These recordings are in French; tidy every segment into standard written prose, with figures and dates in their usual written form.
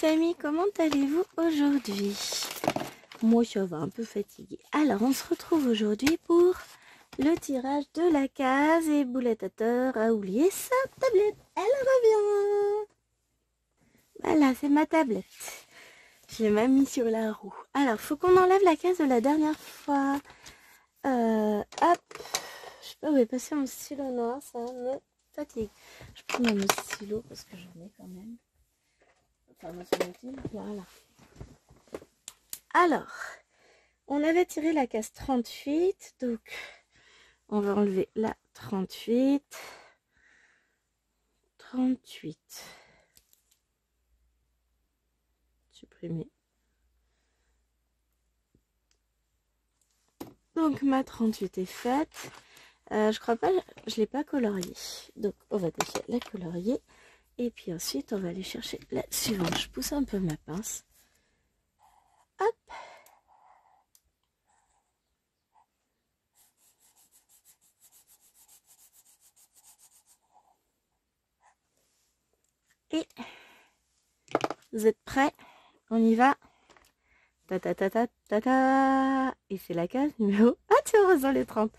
les amis, comment allez-vous aujourd'hui? Moi ça va, un peu fatiguée. Alors on se retrouve aujourd'hui pour le tirage de la case et Bouletateur a oublié sa tablette. Elle revient. Voilà, c'est ma tablette. Je l'ai même mis sur la roue. Alors, faut qu'on enlève la case de la dernière fois. Hop. Je sais pas où est passé mon stylo noir, ça me fatigue. Je prends mon stylo parce que j'en ai quand même. Enfin, me semble-t-il. Voilà. Alors, on avait tiré la case 38, donc on va enlever la 38. 38. Supprimer. Donc ma 38 est faite. Je crois pas, je l'ai pas coloriée. Donc on va déjà la colorier. Et puis ensuite on va aller chercher la suivante. Je pousse un peu ma pince. Hop. Et vous êtes prêts? On y va. Ta ta ta ta ta ta. Et c'est la case numéro... Ah tiens, on dans les 30.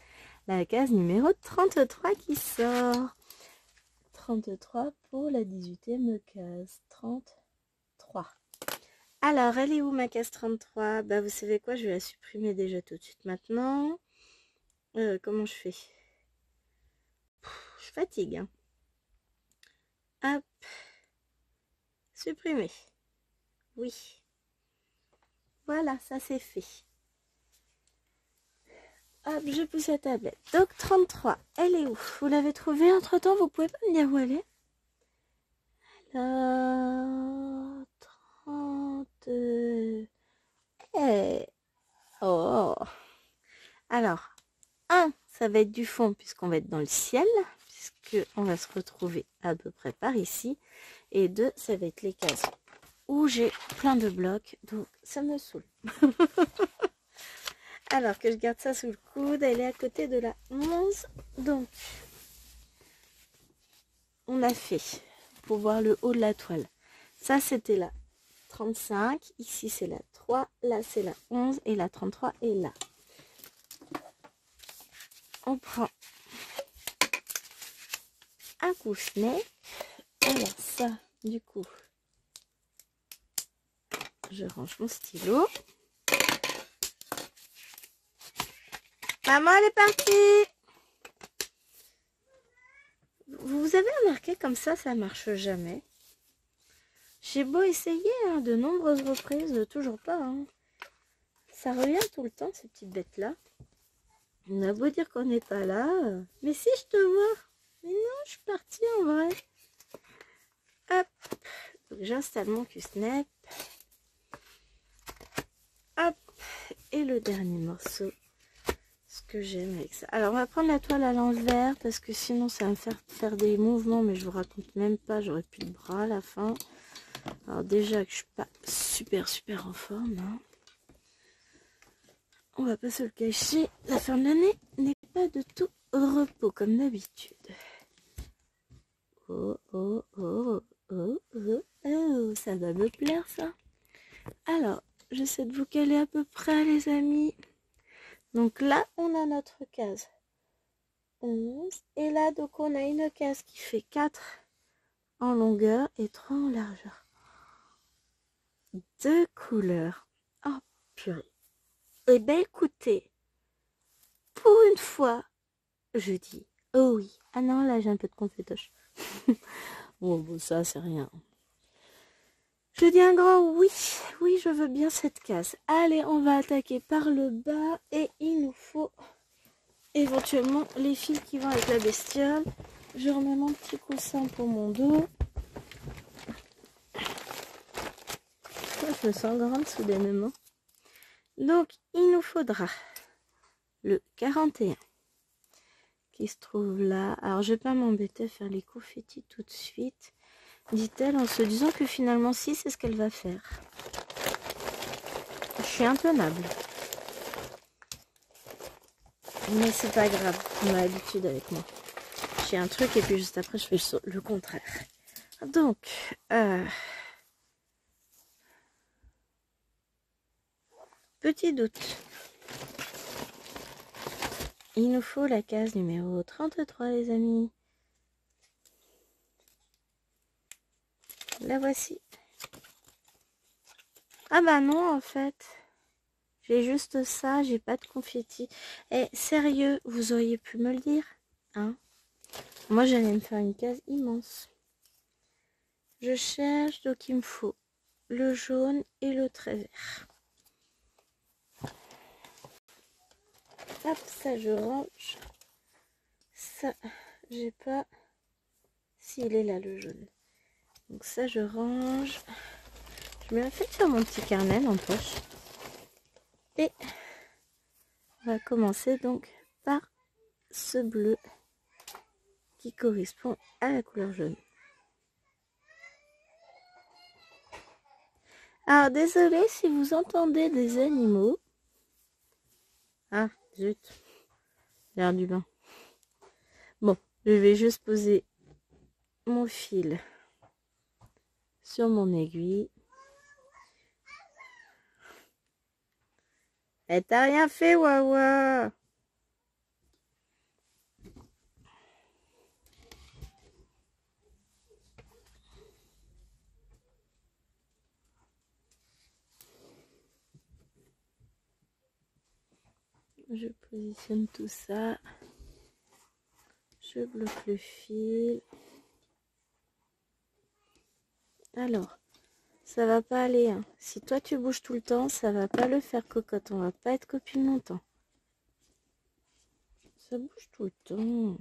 La case numéro 33 qui sort. 33 pour la 18e case. 33. Alors, elle est où ma case 33? Bah, vous savez quoi? Je vais la supprimer déjà tout de suite maintenant. Comment je fais? Je fatigue. Hein. Hop. Supprimer. Oui. Voilà, ça c'est fait. Hop, je pousse la tablette. Donc 33, elle est où? Vous l'avez trouvée entre temps? Vous pouvez pas me dire où elle est? Alors, 30... Hey. Oh. Alors, 1, ça va être du fond puisqu'on va être dans le ciel, puisqu'on va se retrouver à peu près par ici. Et 2, ça va être les cases où j'ai plein de blocs, donc ça me saoule. Alors que je garde ça sous le coude, elle est à côté de la 11. Donc, on a fait, pour voir le haut de la toile, ça c'était la 35, ici c'est la 3, là c'est la 11 et la 33 est là. On prend un coussin. Alors ça, du coup, je range mon stylo. Maman, elle est partie. Vous avez remarqué comme ça marche jamais. J'ai beau essayer hein, de nombreuses reprises, toujours pas. Hein. Ça revient tout le temps, ces petites bêtes-là. On a beau dire qu'on n'est pas là. Mais si, je te vois. Mais non, je suis partie en vrai. Hop. Donc j'installe mon Q-Snap. Hop. Et le dernier morceau. Ce que j'aime avec ça. Alors on va prendre la toile à l'envers parce que sinon ça va me faire des mouvements, mais je vous raconte même pas, j'aurais plus de bras à la fin. Alors déjà que je suis pas super en forme. Hein. On va pas se le cacher, la fin de l'année n'est pas de tout repos comme d'habitude. Oh, ça va me plaire ça. Alors, j'essaie de vous caler à peu près les amis. Donc là, on a notre case 11. Et là, donc on a une case qui fait 4 en longueur et 3 en largeur. 2 couleurs. Oh, purée. Eh bien, écoutez, pour une fois, je dis oh oui. Ah non, là, j'ai un peu de confétoche. Bon, ça, c'est rien. Je dis un grand oui. Oui, je veux bien cette case. Allez, on va attaquer par le bas et il nous faut éventuellement les fils qui vont avec la bestiole. Je remets mon petit coussin pour mon dos. Je me sens grande soudainement. Donc, il nous faudra le 41 qui se trouve là. Alors, je vais pas m'embêter à faire les confettis tout de suite, dit-elle en se disant que finalement, si, c'est ce qu'elle va faire. Je suis intenable. Mais c'est pas grave, on a l'habitude avec moi. J'ai un truc et puis juste après, je fais le contraire. Donc, petit doute. Il nous faut la case numéro 33, les amis. La voici. Ah bah non, en fait. J'ai juste ça, j'ai pas de confetti. Eh, sérieux, vous auriez pu me le dire, hein? Moi, j'allais me faire une case immense. Je cherche, donc il me faut le jaune et le très vert. Hop, ça je range. Ça, j'ai pas... S'il est là, le jaune. Donc ça, je range. Je mets en fait sur mon petit carnet en poche. Et on va commencer donc par ce bleu qui correspond à la couleur jaune. Alors, désolé si vous entendez des animaux. Ah, zut. L'air du bain. Bon, je vais juste poser mon fil sur mon aiguille. Eh, t'as rien fait, Wawa? Je positionne tout ça. Je bloque le fil. Alors, ça va pas aller. Hein. Si toi tu bouges tout le temps, ça va pas le faire, cocotte. On va pas être copines longtemps. Ça bouge tout le temps.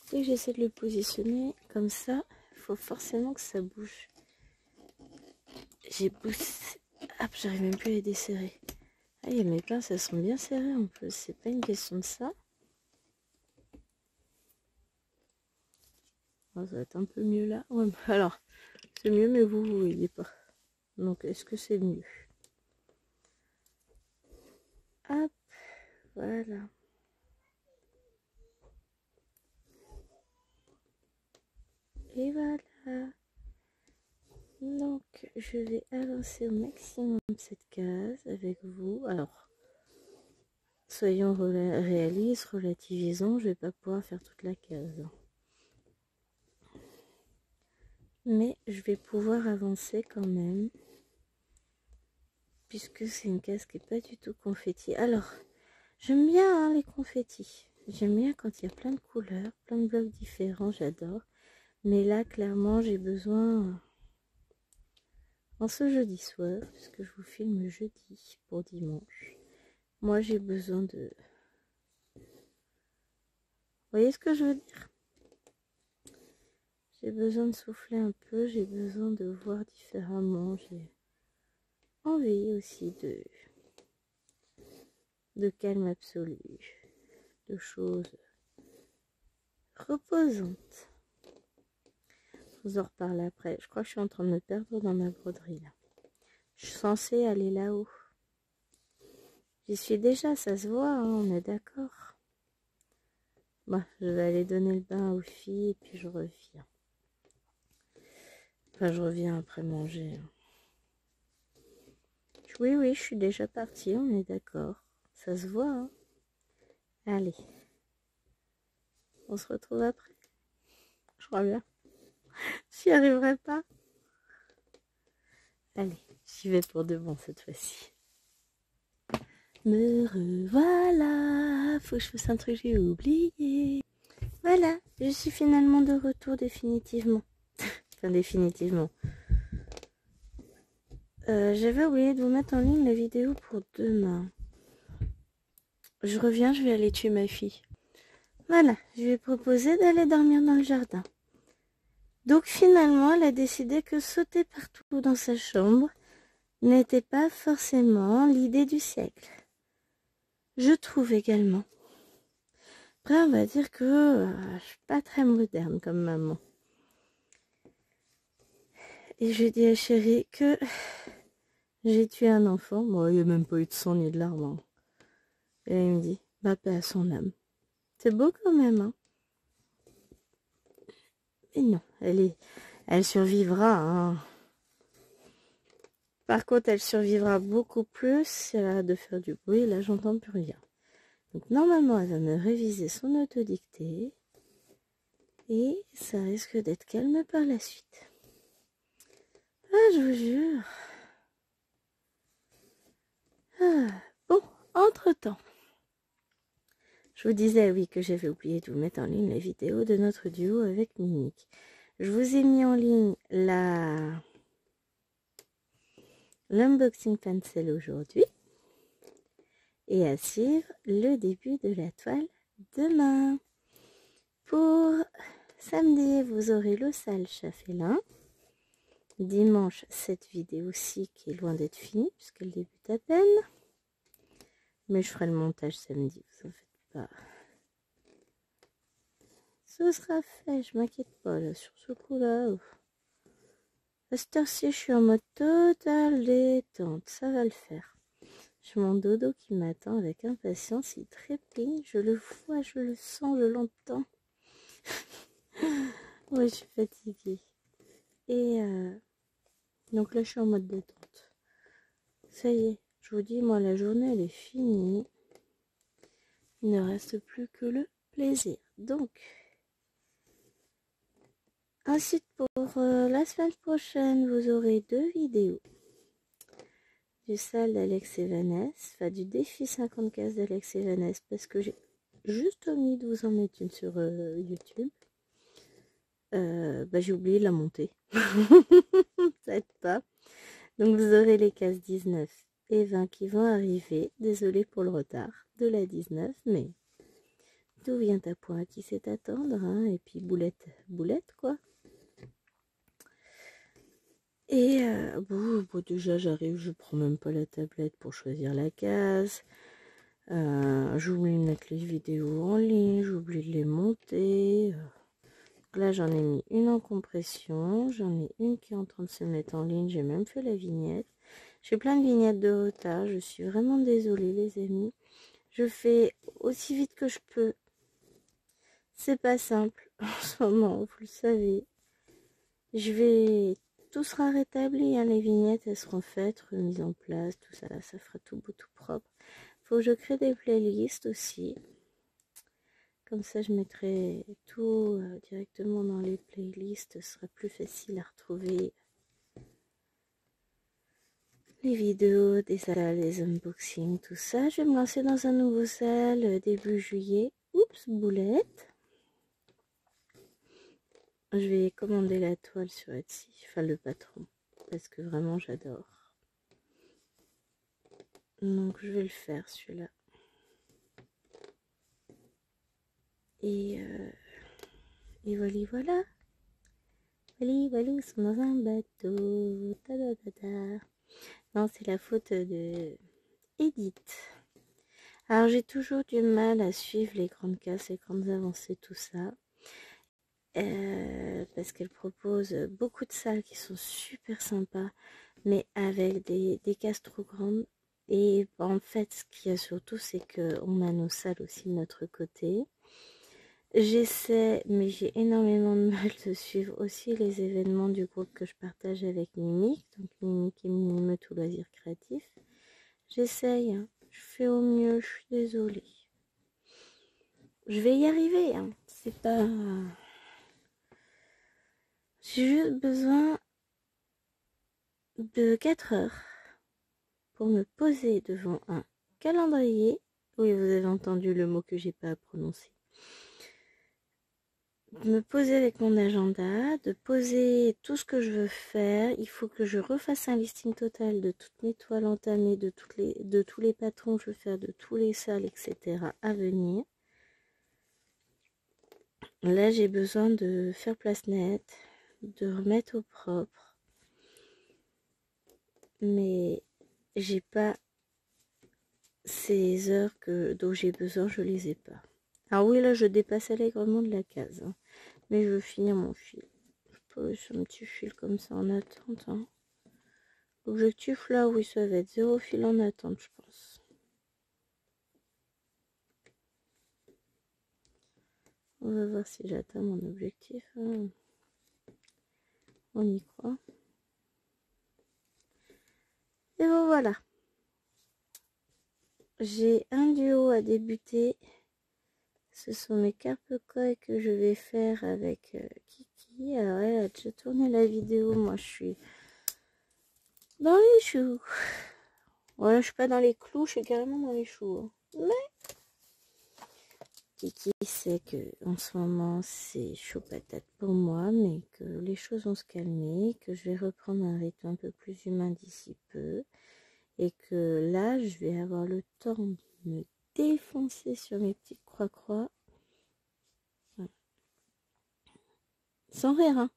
Dès que j'essaie de le positionner comme ça, il faut forcément que ça bouge. J'ai poussé. Hop, j'arrive même plus à les desserrer. Ah, et mes pinces, elles sont bien serrées en plus. C'est pas une question de ça. Oh, ça va être un peu mieux là. Ouais, alors, c'est mieux, mais vous voyez pas. Donc, est-ce que c'est mieux? Hop, voilà. Et voilà. Donc, je vais avancer au maximum cette case avec vous. Alors, soyons réalistes, relativisons. Je vais pas pouvoir faire toute la case. Mais je vais pouvoir avancer quand même. Puisque c'est une case qui n'est pas du tout confetti. Alors, j'aime bien hein, les confettis. J'aime bien quand il y a plein de couleurs, plein de blocs différents, j'adore. Mais là, clairement, j'ai besoin, en ce jeudi soir, puisque je vous filme jeudi pour dimanche, moi j'ai besoin de... Vous voyez ce que je veux dire? J'ai besoin de souffler un peu, j'ai besoin de voir différemment, j'ai envie aussi de calme absolu, de choses reposantes. Je vous en reparle après. Je crois que je suis en train de me perdre dans ma broderie là. Je suis censée aller là-haut. J'y suis déjà, ça se voit, hein, on est d'accord. Bon, je vais aller donner le bain aux filles et puis je reviens. Enfin, je reviens après manger. Oui, oui, je suis déjà partie, on est d'accord. Ça se voit, hein. Allez. On se retrouve après. Je reviens. J'y arriverai pas. Allez, j'y vais pour de bon cette fois-ci. Me revoilà. Faut que je fasse un truc que j'ai oublié. Voilà, je suis finalement de retour définitivement. Enfin, définitivement. J'avais oublié de vous mettre en ligne la vidéo pour demain. Je reviens, je vais aller tuer ma fille. Voilà, je lui ai proposé d'aller dormir dans le jardin. Donc finalement, elle a décidé que sauter partout dans sa chambre n'était pas forcément l'idée du siècle. Je trouve également. Après, on va dire que je suis pas très moderne comme maman. Et je dis à chérie que j'ai tué un enfant. Bon, il n'y a même pas eu de sang ni de larmes. Hein. Et elle me dit, bah, paix à son âme. C'est beau quand même, hein. Mais non, elle survivra, hein. Par contre, elle survivra beaucoup plus si elle arrête de faire du bruit. Là, j'entends plus rien. Donc, normalement, elle va me réviser son autodictée. Et ça risque d'être calme par la suite. Ah, je vous jure. Ah, bon, entre-temps. Je vous disais, oui, que j'avais oublié de vous mettre en ligne la vidéo de notre duo avec Mimic. Je vous ai mis en ligne l'unboxing pencil aujourd'hui. Et à suivre le début de la toile demain. Pour samedi, vous aurez le sale chat félin. Dimanche, cette vidéo-ci qui est loin d'être finie puisqu'elle débute à peine. Mais je ferai le montage samedi, vous en faites pas. Ce sera fait, je m'inquiète pas là sur ce coup-là. À cette heure-ci, je suis en mode totale détente, ça va le faire. J'ai mon dodo qui m'attend avec impatience, il trépigne, je le vois, je le sens, je l'entends. Ouais, je suis fatiguée. Et donc là, je suis en mode détente. Ça y est, je vous dis, moi, la journée, elle est finie. Il ne reste plus que le plaisir. Donc, ensuite, pour la semaine prochaine, vous aurez 2 vidéos. Du sale d'Alex et Vanessa, enfin du défi 50 cases d'Alex et Vanessa, parce que j'ai juste omis de vous en mettre une sur YouTube. J'ai oublié de la monter. Ça aide pas. Donc vous aurez les cases 19 et 20 qui vont arriver. Désolée pour le retard de la 19, mais tout vient à point qui sait attendre, hein. Et puis boulette, quoi. Et déjà j'arrive, je prends même pas la tablette pour choisir la case. J'oublie de mettre les vidéos en ligne, j'oublie de les monter. Donc là j'en ai mis une en compression, j'en ai une qui est en train de se mettre en ligne, j'ai même fait la vignette. J'ai plein de vignettes de retard, je suis vraiment désolée les amis. Je fais aussi vite que je peux. C'est pas simple en ce moment, vous le savez. Tout sera rétabli, hein, les vignettes elles seront faites, remises en place, tout ça là, ça fera tout beau, tout propre. Faut que je crée des playlists aussi. Comme ça je mettrai tout directement dans les playlists, ce sera plus facile à retrouver. Les vidéos, des salles, les unboxings, tout ça. Je vais me lancer dans un nouveau salle début juillet. Oups, boulette. Je vais commander la toile sur Etsy, enfin le patron, parce que vraiment j'adore. Donc je vais le faire celui-là. Et voilà, voilà. Voilà, ils sont dans un bateau. Ta -ta -ta -ta. Non, c'est la faute de Edith. Alors j'ai toujours du mal à suivre les grandes casses, les grandes avancées, tout ça. Parce qu'elle propose beaucoup de salles qui sont super sympas, mais avec des cases trop grandes. Et en fait, ce qu'il y a surtout, c'est qu'on a nos salles aussi de notre côté. J'essaie, mais j'ai énormément de mal de suivre aussi les événements du groupe que je partage avec Mimic, donc Mimic et Minimeute ou Loisirs Créatifs. J'essaye, hein. Je fais au mieux, je suis désolée. Je vais y arriver, hein. C'est pas... J'ai juste besoin de 4 heures pour me poser devant un calendrier. Oui, vous avez entendu le mot que j'ai pas à prononcer. Me poser avec mon agenda, de poser tout ce que je veux faire. Il faut que je refasse un listing total de toutes mes toiles entamées, de tous les patrons que je veux faire, de tous les salles, etc. à venir. Là, j'ai besoin de faire place nette, de remettre au propre. Mais j'ai pas ces heures dont j'ai besoin, je les ai pas. Alors oui, là, je dépasse allègrement de la case. Hein. Mais je veux finir mon fil. Je pose un petit fil comme ça en attente. Hein. L'objectif là, oui, ça va être 0 fil en attente, je pense. On va voir si j'atteins mon objectif. Hein. On y croit. Et bon voilà. J'ai un duo à débuter. Ce sont mes carpe koi que je vais faire avec Kiki. Alors elle a déjà tourné la vidéo. Moi je suis dans les choux. Ouais, je suis pas dans les clous, je suis carrément dans les choux. Hein. Mais Kiki sait que en ce moment c'est chaud patate pour moi, mais que les choses vont se calmer, que je vais reprendre un rythme un peu plus humain d'ici peu. Et que là, je vais avoir le temps de me défoncer sur mes petites croix-croix. Voilà. Sans rire, hein.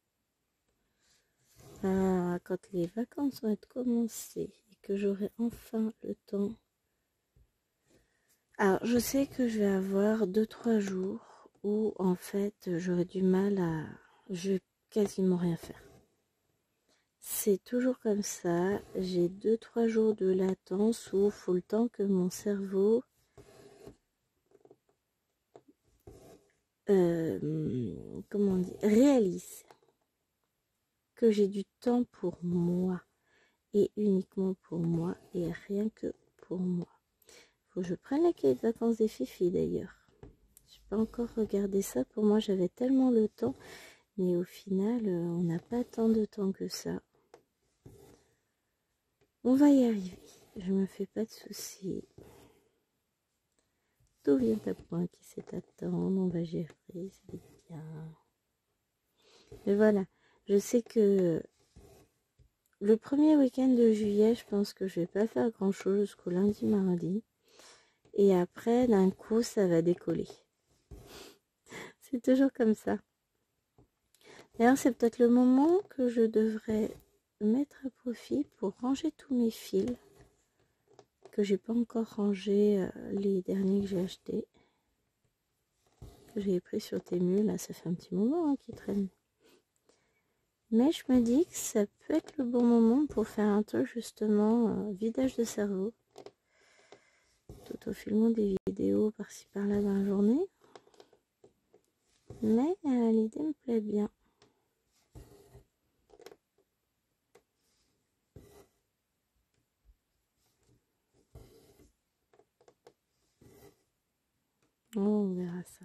Ah, quand les vacances vont être commencées et que j'aurai enfin le temps. Alors, je sais que je vais avoir 2-3 jours où, en fait, j'aurai du mal à... Je vais quasiment rien faire. C'est toujours comme ça. J'ai 2-3 jours de latence où il faut le temps que mon cerveau... comment on dit, réalise que j'ai du temps pour moi et uniquement pour moi et rien que pour moi. Faut que je prenne la cahier de vacances des filles d'ailleurs. J'ai pas encore regardé ça. Pour moi, j'avais tellement le temps, mais au final, on n'a pas tant de temps que ça. On va y arriver. Je me fais pas de soucis. Tout vient à point qui sait attendre. On va gérer, c'est bien. Mais voilà, je sais que le premier week-end de juillet, je pense que je vais pas faire grand chose jusqu'au lundi, mardi. Et après, d'un coup, ça va décoller. C'est toujours comme ça. D'ailleurs, c'est peut-être le moment que je devrais mettre à profit pour ranger tous mes fils. Que j'ai pas encore rangé les derniers que j'ai achetés. Que j'ai pris sur Temu. Là, ça fait un petit moment qu'ils traînent. Mais je me dis que ça peut être le bon moment pour faire un truc justement vidage de cerveau. Tout en filmant des vidéos par-ci par-là dans la journée. Mais l'idée me plaît bien. Oh, on verra ça.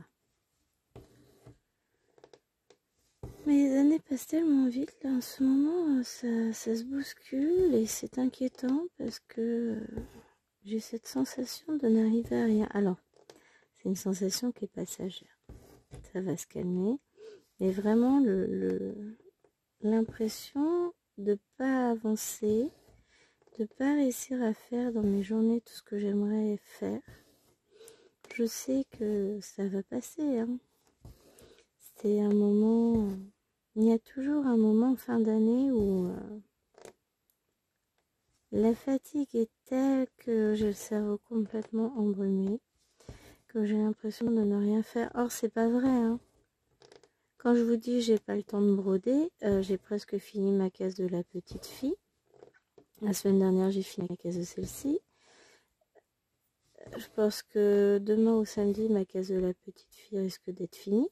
Mais les années passent tellement vite là en ce moment, ça se bouscule et c'est inquiétant parce que j'ai cette sensation de n'arriver à rien. Alors, c'est une sensation qui est passagère. Ça va se calmer. Mais vraiment l'impression de ne pas avancer, de ne pas réussir à faire dans mes journées tout ce que j'aimerais faire. Je sais que ça va passer. Hein. C'est un moment... Il y a toujours un moment en fin d'année où la fatigue est telle que j'ai le cerveau complètement embrumé, que j'ai l'impression de ne rien faire. Or, c'est pas vrai. Hein. Quand je vous dis j'ai pas le temps de broder, j'ai presque fini ma case de la petite fille. La semaine dernière, j'ai fini la case de celle-ci. Je pense que demain ou samedi, ma case de la petite fille risque d'être finie.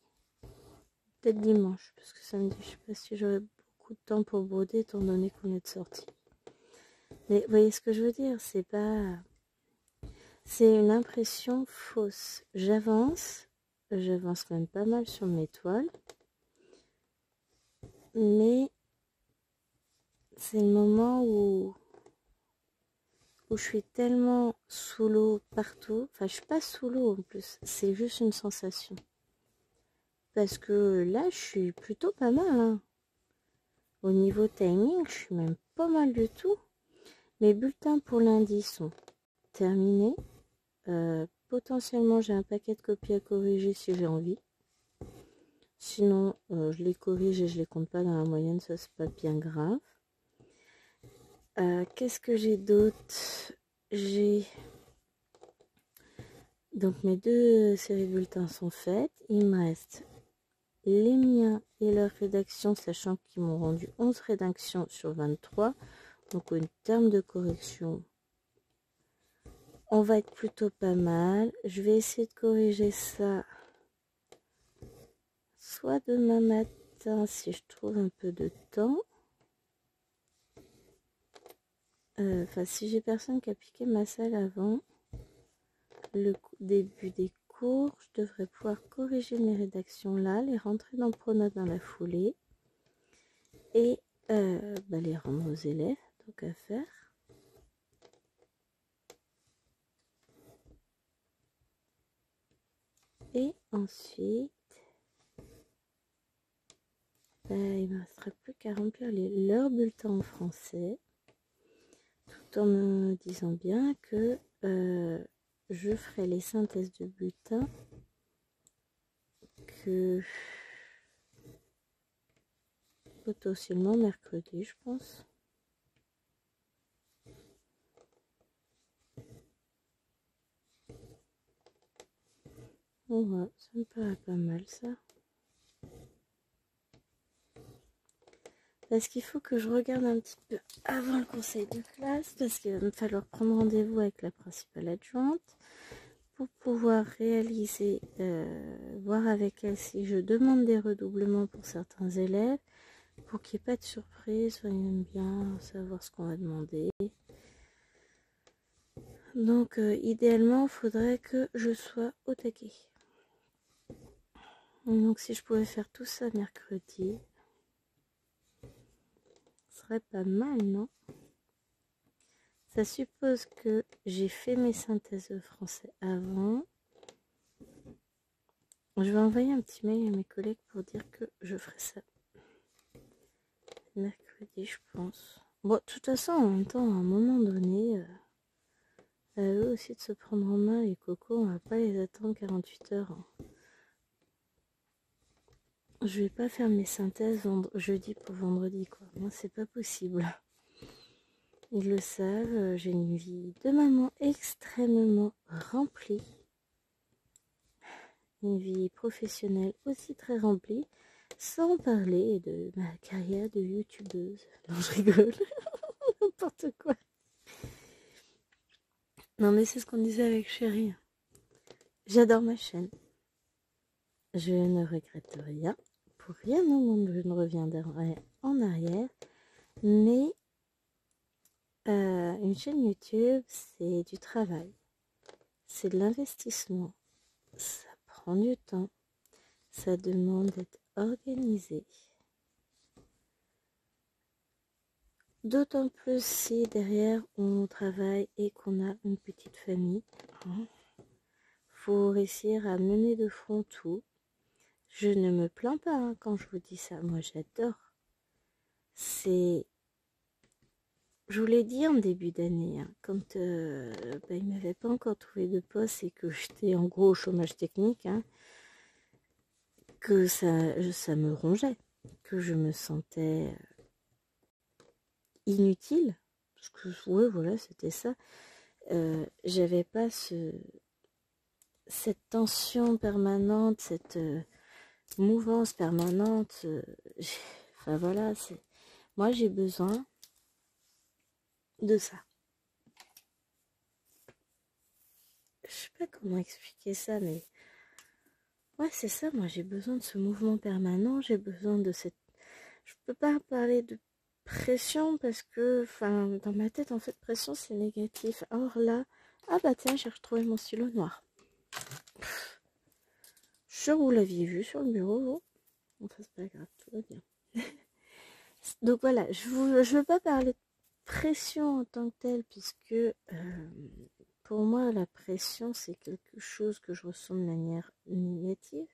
Peut-être dimanche, parce que samedi, je sais pas si j'aurai beaucoup de temps pour broder, étant donné qu'on est de sortie. Mais vous voyez ce que je veux dire, c'est pas... C'est une impression fausse. J'avance même pas mal sur mes toiles. Mais c'est le moment où je suis tellement sous l'eau partout. Enfin, je suis pas sous l'eau en plus, c'est juste une sensation. Parce que là, je suis plutôt pas mal. Hein. Au niveau timing, je suis même pas mal du tout. Mes bulletins pour lundi sont terminés. Potentiellement, j'ai un paquet de copies à corriger si j'ai envie. Sinon, je les corrige et je les compte pas dans la moyenne, ça c'est pas bien grave. Qu'est-ce que j'ai d'autre? J'ai... Donc mes 2 séries de bulletins sont faites. Il me reste les miens et leur rédaction, sachant qu'ils m'ont rendu 11 rédactions sur 23. Donc en termes de correction, on va être plutôt pas mal. Je vais essayer de corriger ça soit demain matin si je trouve un peu de temps. Enfin, si j'ai personne qui a piqué ma salle avant le début des cours, je devrais pouvoir corriger mes rédactions là, les rentrer dans Pronote dans la foulée et les rendre aux élèves, donc à faire. Et ensuite, il ne me restera plus qu'à remplir leurs bulletins en français, tout en me disant bien que je ferai les synthèses de bulletins que potentiellement mercredi, je pense. Ouais, ça me paraît pas mal ça. Parce qu'il faut que je regarde un petit peu avant le conseil de classe, parce qu'il va me falloir prendre rendez-vous avec la principale adjointe pour pouvoir réaliser, voir avec elle si je demande des redoublements pour certains élèves, pour qu'il n'y ait pas de surprise, on aime bien savoir ce qu'on va demander. Donc idéalement, il faudrait que je sois au taquet. Donc si je pouvais faire tout ça mercredi, ce serait pas mal, non? Ça suppose que j'ai fait mes synthèses de français avant. Je vais envoyer un petit mail à mes collègues pour dire que je ferai ça mercredi, je pense. Bon, de toute façon, en même temps, à un moment donné, à eux aussi de se prendre en main, les cocos, on va pas les attendre 48 heures. Hein. Je vais pas faire mes synthèses jeudi pour vendredi, quoi. Moi, c'est pas possible. Ils le savent, j'ai une vie de maman extrêmement remplie. Une vie professionnelle aussi très remplie, sans parler de ma carrière de youtubeuse. Non, je rigole. N'importe quoi. Non, mais c'est ce qu'on disait avec Chérie. J'adore ma chaîne. Je ne regrette rien. Pour rien au monde, je ne reviendrai en arrière. Mais une chaîne YouTube, c'est du travail. C'est de l'investissement. Ça prend du temps. Ça demande d'être organisé. D'autant plus si derrière on travaille et qu'on a une petite famille. Faut réussir à mener de front tout. Je ne me plains pas hein, quand je vous dis ça. Moi j'adore. Je vous l'ai dit en début d'année, hein, quand il ne m'avait pas encore trouvé de poste et que j'étais en gros au chômage technique, hein, que ça me rongeait, que je me sentais inutile. Parce que ouais, voilà, c'était ça. J'avais pas cette tension permanente, cette mouvance permanente. Enfin voilà, moi j'ai besoin de ça. Je sais pas comment expliquer ça, mais ouais, c'est ça. Moi j'ai besoin de ce mouvement permanent. J'ai besoin de cette. Je peux pas parler de pression parce que, enfin, dans ma tête, en fait, pression c'est négatif. Or là, ah bah tiens, j'ai retrouvé mon stylo noir. Je suis sûre que vous l'aviez vu sur le bureau, vous. Enfin, c'est pas grave, tout va bien. Donc voilà, je veux pas parler de pression en tant que telle, puisque pour moi, la pression, c'est quelque chose que je ressens de manière négative.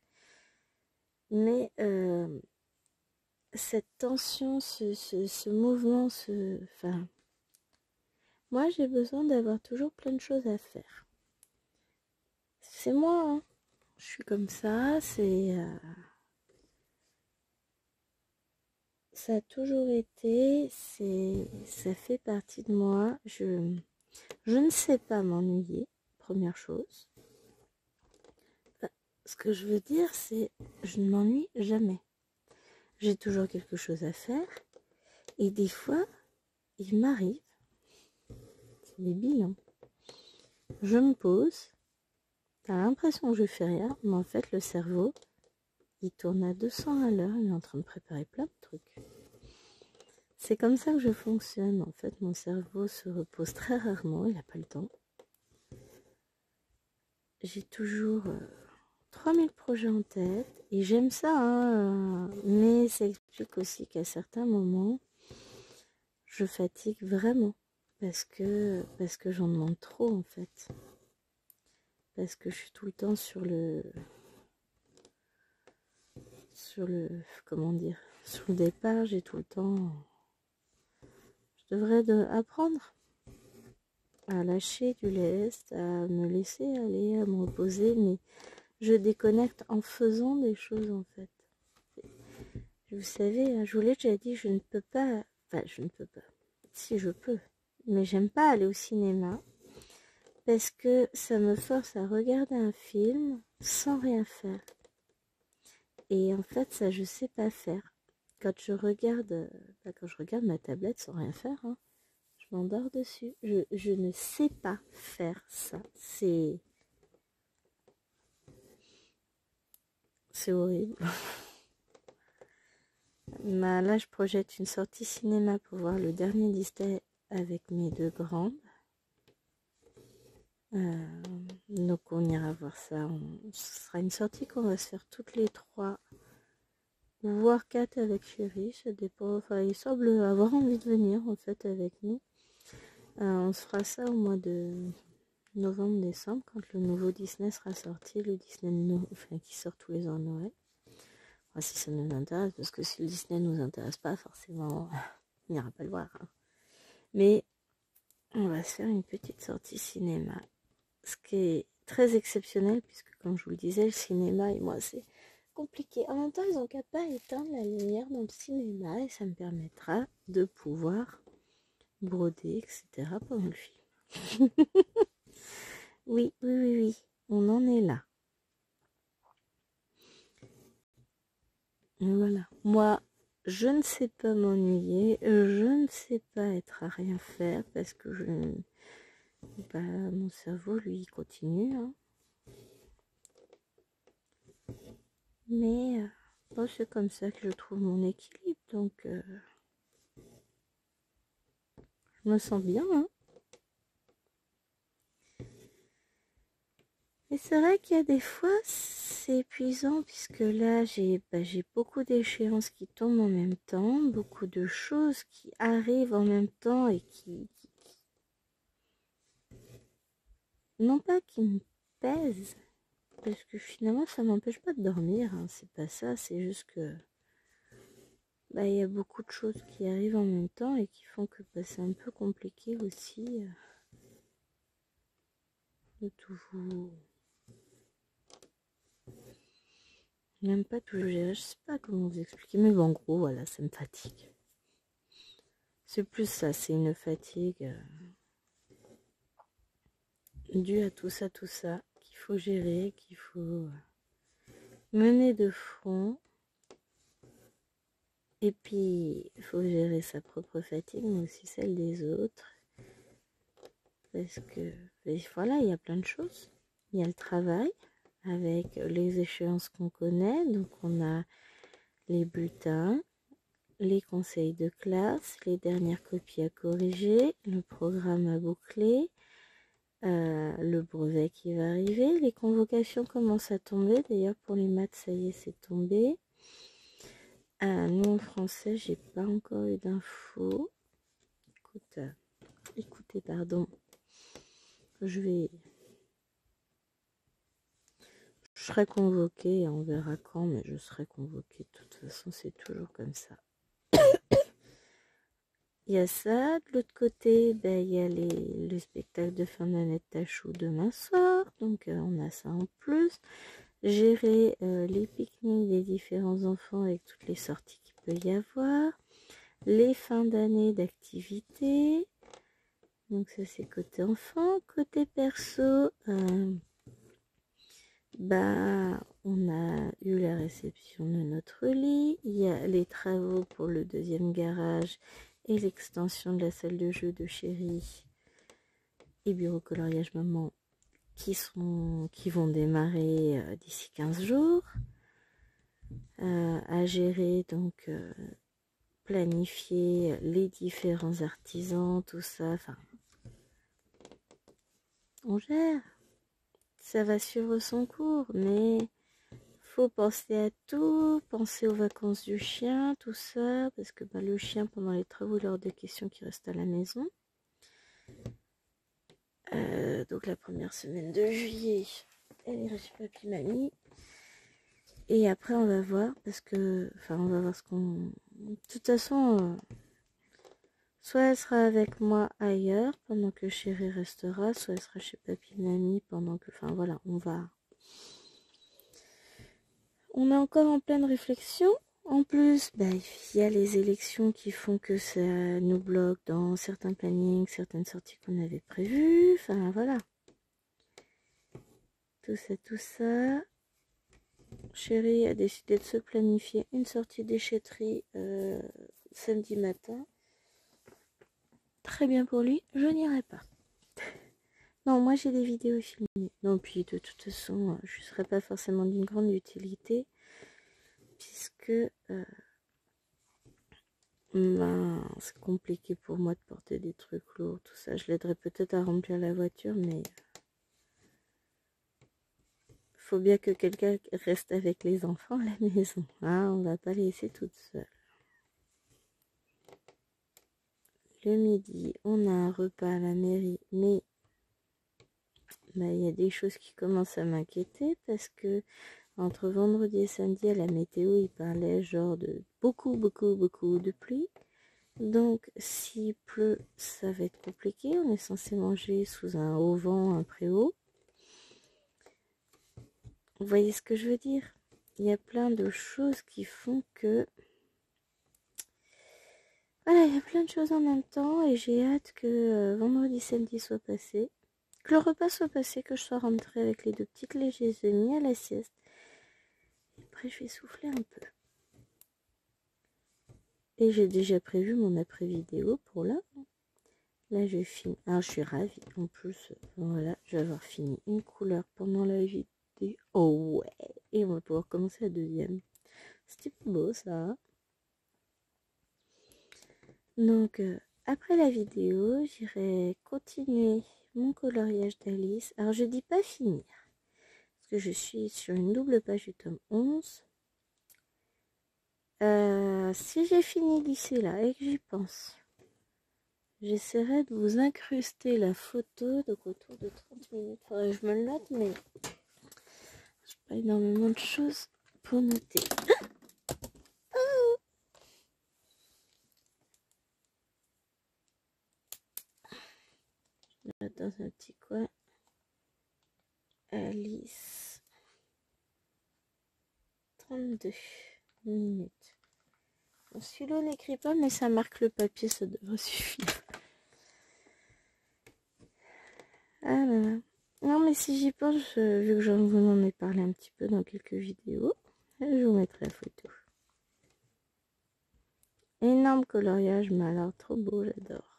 Mais cette tension, ce mouvement, enfin, moi, j'ai besoin d'avoir toujours plein de choses à faire. C'est moi, hein. Je suis comme ça, ça a toujours été, ça fait partie de moi. Je ne sais pas m'ennuyer, première chose. Enfin, ce que je veux dire, c'est je ne m'ennuie jamais. J'ai toujours quelque chose à faire. Et des fois, il m'arrive, c'est débile, hein, je me pose, t'as l'impression que je fais rien, mais en fait, le cerveau, il tourne à 200 à l'heure, il est en train de préparer plein de trucs. C'est comme ça que je fonctionne. En fait, mon cerveau se repose très rarement, il n'a pas le temps. J'ai toujours 3000 projets en tête et j'aime ça, hein, mais ça explique aussi qu'à certains moments, je fatigue vraiment parce que j'en demande trop en fait. Parce que je suis tout le temps comment dire, sur le départ, j'ai tout le temps, je devrais apprendre à lâcher du lest, à me laisser aller, à me reposer, mais je déconnecte en faisant des choses en fait. Vous savez, je vous l'ai déjà dit, je ne peux pas, enfin je ne peux pas, si je peux, mais j'aime pas aller au cinéma parce que ça me force à regarder un film sans rien faire. Et en fait, ça je sais pas faire. Quand je regarde, quand je regarde ma tablette sans rien faire, hein, je m'endors dessus. Je ne sais pas faire ça. C'est horrible. Là, je projette une sortie cinéma pour voir le dernier Disney avec mes deux grandes. Donc on ira voir ça. Ce sera une sortie qu'on va se faire toutes les trois, voire quatre avec chérie. Ça dépend. Enfin, il semble avoir envie de venir en fait avec nous. On se fera ça au mois de novembre-décembre quand le nouveau Disney sera sorti, le Disney qui sort tous les ans à Noël. Enfin, si ça nous intéresse, parce que si le Disney ne nous intéresse pas, forcément, on n'ira pas le voir. Hein. Mais on va se faire une petite sortie cinéma. Ce qui est très exceptionnel, puisque comme je vous le disais, le cinéma et moi, c'est compliqué. En même temps, ils n'ont qu'à pas éteindre la lumière dans le cinéma et ça me permettra de pouvoir broder, etc. pendant le film. Oui, oui, oui, oui, on en est là. Et voilà. Moi, je ne sais pas m'ennuyer, je ne sais pas être à rien faire parce que mon cerveau, lui, il continue. Hein. Mais c'est comme ça que je trouve mon équilibre, donc je me sens bien. Hein. Et c'est vrai qu'il y a des fois, c'est épuisant puisque là, j'ai beaucoup d'échéances qui tombent en même temps, beaucoup de choses qui arrivent en même temps et non pas qui me pèsent, parce que finalement, ça m'empêche pas de dormir. Hein. C'est pas ça, c'est juste que il y a beaucoup de choses qui arrivent en même temps et qui font que c'est un peu compliqué aussi de toujours. Même pas toujours gérer, je sais pas comment vous expliquer, mais bon, en gros, voilà, ça me fatigue. C'est plus ça, c'est une fatigue due à tout ça, qu'il faut gérer, qu'il faut mener de front. Et puis, il faut gérer sa propre fatigue, mais aussi celle des autres. Parce que, voilà, il y a plein de choses. Il y a le travail, avec les échéances qu'on connaît. Donc, on a les bulletins, les conseils de classe, les dernières copies à corriger, le programme à boucler, le brevet qui va arriver. Les convocations commencent à tomber. D'ailleurs, pour les maths, ça y est, c'est tombé. Nous, en français, j'ai pas encore eu d'infos. Écoutez, pardon. Je serai convoquée, on verra quand, mais je serai convoquée. De toute façon, c'est toujours comme ça. Il y a ça. De l'autre côté, il y a le spectacle de fin d'année de Tachou demain soir. Donc, on a ça en plus. Gérer les pique-niques des différents enfants avec toutes les sorties qu'il peut y avoir. Les fins d'année d'activités. Donc, ça, c'est côté enfant. Côté perso, on a eu la réception de notre lit. Il y a les travaux pour le deuxième garage et l'extension de la salle de jeu de chérie et bureau coloriage maman qui vont démarrer d'ici 15 jours. À gérer donc planifier les différents artisans, tout ça. Enfin, on gère. Ça va suivre son cours, mais faut penser à tout, penser aux vacances du chien, tout ça, parce que bah, le chien, pendant les travaux, il y aura des questions qui restent à la maison. Donc la première semaine de juillet, elle ira chez papy mamie. Et après on va voir, parce que, enfin on va voir ce qu'on... De toute façon, soit elle sera avec moi ailleurs pendant que chérie restera, soit elle sera chez papy mamie pendant que... Enfin voilà, on va... On est encore en pleine réflexion. En plus, bah, il y a les élections qui font que ça nous bloque dans certains plannings, certaines sorties qu'on avait prévues. Enfin voilà. Tout ça. Chérie a décidé de se planifier une sortie déchetterie samedi matin. Très bien pour lui, je n'irai pas. Non, moi j'ai des vidéos filmées. Non, puis de toute façon, je ne serai pas forcément d'une grande utilité. Puisque c'est compliqué pour moi de porter des trucs lourds, tout ça. Je l'aiderai peut-être à remplir la voiture, mais faut bien que quelqu'un reste avec les enfants à la maison. Hein, on va pas les laisser toutes seules. Le midi, on a un repas à la mairie, mais il y a des choses qui commencent à m'inquiéter parce que entre vendredi et samedi, à la météo, il parlait genre de beaucoup de pluie. Donc, s'il pleut, ça va être compliqué. On est censé manger sous un auvent, un préau. Vous voyez ce que je veux dire? Il y a plein de choses qui font que... Voilà, il y a plein de choses en même temps et j'ai hâte que vendredi, samedi soit passé. Que le repas soit passé, que je sois rentrée avec les deux petites légers amies à la sieste. Et après, je vais souffler un peu. Et j'ai déjà prévu mon après-vidéo pour là. Là, je filme. Alors, je suis ravie. En plus, voilà, je vais avoir fini une couleur pendant la vidéo. Oh ouais! Et on va pouvoir commencer la deuxième. C'était beau, ça. Donc, après la vidéo, j'irai continuer mon coloriage d'Alice. Alors, je dis pas finir. Parce que je suis sur une double page du tome 11. Si j'ai fini d'ici là et que j'y pense, j'essaierai de vous incruster la photo, donc autour de 30 minutes. Faudrait que je me le note, mais j'ai pas énormément de choses pour noter. Je note dans un petit coin. Alice. 32 minutes. Mon stylo n'écrit pas, mais ça marque le papier, ça devrait suffire. Ah là là. Non, mais si j'y pense, vu que je vous en ai parlé un petit peu dans quelques vidéos, je vous mettrai la photo. Énorme coloriage, mais alors trop beau, j'adore.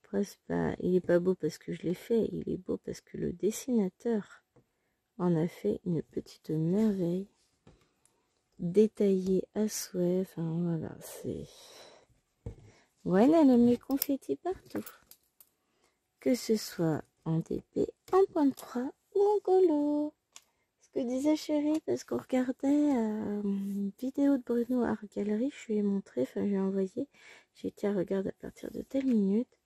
Après, il est pas beau parce que je l'ai fait, il est beau parce que le dessinateur en a fait une petite merveille. Détaillé à souhait, enfin voilà, c'est... Ouais, elle aime les confettis partout. Que ce soit en DP, en point de croix ou en colo. Ce que disait Chérie, parce qu'on regardait une vidéo de Bruno Art Gallery, je lui ai montré, enfin je lui ai envoyé, j'ai dit regarde à partir de telle minute.